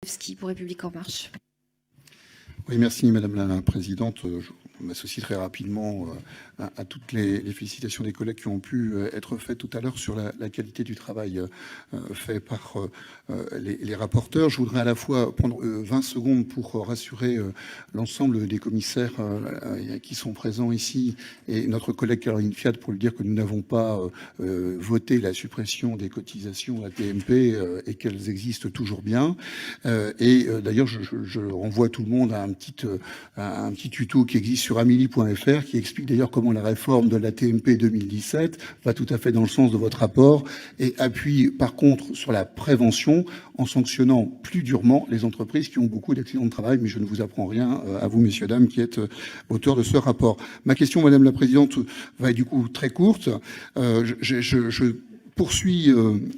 Zalewski pour République En Marche. Oui, merci Madame la Présidente. Je m'associe très rapidement à toutes les félicitations des collègues qui ont pu être faites tout à l'heure sur la qualité du travail fait par les rapporteurs. Je voudrais à la fois prendre 20 secondes pour rassurer l'ensemble des commissaires qui sont présents ici et notre collègue Caroline Fiat pour lui dire que nous n'avons pas voté la suppression des cotisations à TMP et qu'elles existent toujours bien. Et d'ailleurs, je renvoie tout le monde à un petit tuto qui existe sur amélie.fr qui explique d'ailleurs comment la réforme de la TMP 2017 va tout à fait dans le sens de votre rapport et appuie par contre sur la prévention en sanctionnant plus durement les entreprises qui ont beaucoup d'accidents de travail. Mais je ne vous apprends rien à vous, messieurs, dames, qui êtes auteurs de ce rapport. Ma question, Madame la Présidente, va être du coup très courte. Je poursuit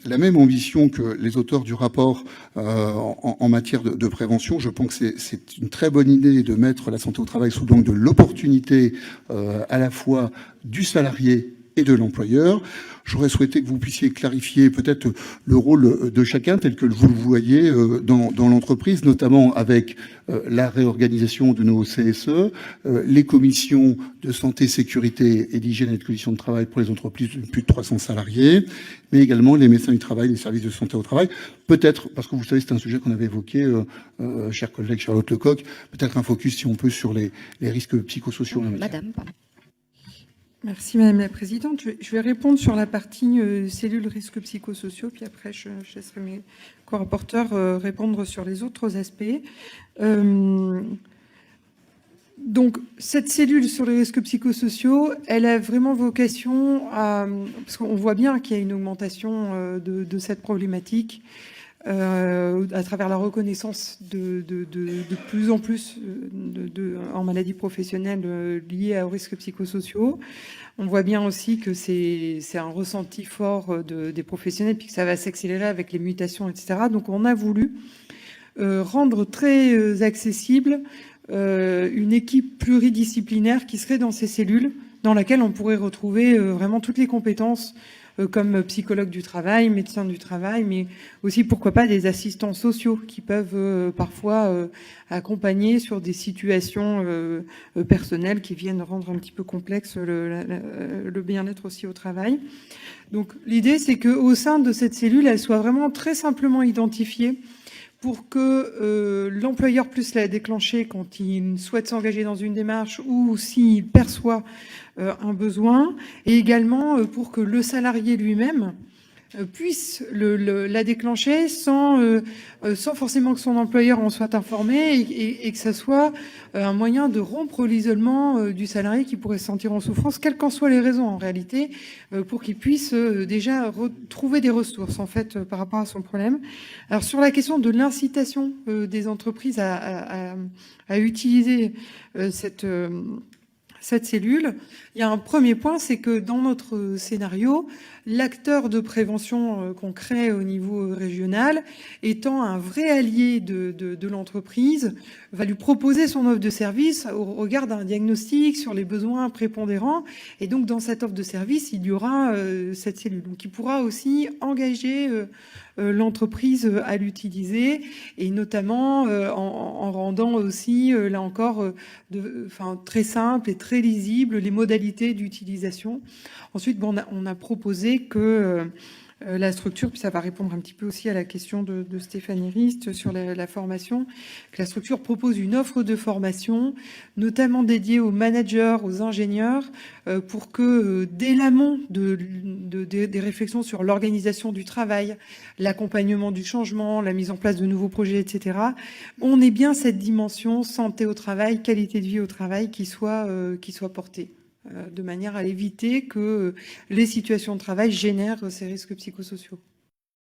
la même ambition que les auteurs du rapport en matière de prévention. Je pense que c'est une très bonne idée de mettre la santé au travail sous l'angle de l'opportunité à la fois du salarié et de l'employeur. J'aurais souhaité que vous puissiez clarifier peut-être le rôle de chacun tel que vous le voyez dans l'entreprise, notamment avec la réorganisation de nos CSE, les commissions de santé, sécurité et d'hygiène et de conditions de travail pour les entreprises de plus de 300 salariés, mais également les médecins du travail, les services de santé au travail. Peut-être, parce que vous savez, c'est un sujet qu'on avait évoqué, chère collègue Charlotte Lecoq, peut-être un focus, si on peut, sur les risques psychosociaux. Madame, pardon. Merci Madame la Présidente. Je vais répondre sur la partie cellules risques psychosociaux, puis après je laisserai mes co-rapporteurs répondre sur les autres aspects. Donc cette cellule sur les risques psychosociaux, elle a vraiment vocation à... Parce qu'on voit bien qu'il y a une augmentation de cette problématique à travers la reconnaissance de plus en plus en maladies professionnelles liées aux risques psychosociaux. On voit bien aussi que c'est un ressenti fort des professionnels, puis que ça va s'accélérer avec les mutations, etc. Donc on a voulu rendre très accessible une équipe pluridisciplinaire qui serait dans ces cellules, dans laquelle on pourrait retrouver vraiment toutes les compétences comme psychologue du travail, médecin du travail, mais aussi, pourquoi pas, des assistants sociaux qui peuvent parfois accompagner sur des situations personnelles qui viennent rendre un petit peu complexe le bien-être aussi au travail. Donc l'idée, c'est qu'au sein de cette cellule, elle soit vraiment très simplement identifiée pour que l'employeur puisse la déclencher quand il souhaite s'engager dans une démarche ou s'il perçoit un besoin, et également pour que le salarié lui-même puisse la déclencher sans forcément que son employeur en soit informé et que ça soit un moyen de rompre l'isolement du salarié qui pourrait se sentir en souffrance, quelles qu'en soient les raisons en réalité, pour qu'il puisse déjà trouver des ressources en fait par rapport à son problème. Alors sur la question de l'incitation des entreprises à utiliser cette cellule, il y a un premier point, c'est que dans notre scénario, l'acteur de prévention qu'on crée au niveau régional, étant un vrai allié de l'entreprise, va lui proposer son offre de service au regard d'un diagnostic sur les besoins prépondérants. Et donc, dans cette offre de service, il y aura cette cellule. Donc, il pourra aussi engager l'entreprise à l'utiliser, et notamment en rendant aussi, là encore, très simple et très lisible les modalités d'utilisation. Ensuite, on a proposé que la structure, puis ça va répondre un petit peu aussi à la question de Stéphanie Rist sur la formation, que la structure propose une offre de formation, notamment dédiée aux managers, aux ingénieurs, pour que dès l'amont des réflexions sur l'organisation du travail, l'accompagnement du changement, la mise en place de nouveaux projets, etc., on ait bien cette dimension santé au travail, qualité de vie au travail qui soit portée, de manière à éviter que les situations de travail génèrent ces risques psychosociaux.